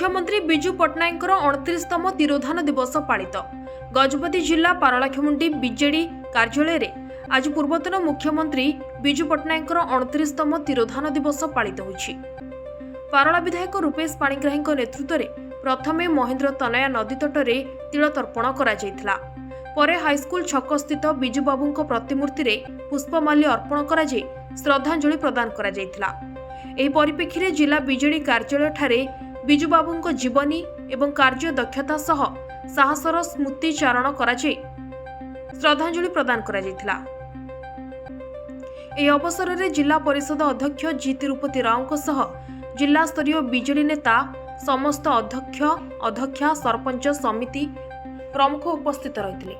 मुख्यमंत्री बिजू पट्टनायक 29तम तिरोधान दिवस पालित। गजपति जिला पारलाखेमुंडी बीजेडी कार्यालय रे आज पूर्वतन मुख्यमंत्री बिजू पट्टनायक 29तम तिरोधान दिवस पालित होइछि। पारला विधायक रूपेश पाणिग्राही नेतृत्व में प्रथमे महेंद्र तनया नदी तटरे तिल तर्पण करा जायथिला। परे हाईस्कूल छक स्थित बिजू बाबू प्रतिमूर्ति रे पुष्पमाल्य अर्पण करा जाय श्रद्धांजलि प्रदान करा जायथिला। एही परिप्रेक्षी रे जिला बीजेडी कार्यालय ठारे बिजू बाबू जीवनी एवं कार्य दक्षता सह साहसर स्मृतिचारण करा जाय श्रद्धांजलि प्रदान करा जायथिला। एही अवसर में जिला परिषद अध्यक्ष जी तिरुपति राव सह जिला स्तरीय बीजेडी नेता समस्त अध्यक्ष अध्यक्षा सरपंच समिति प्रमुख उपस्थित रहिथिले।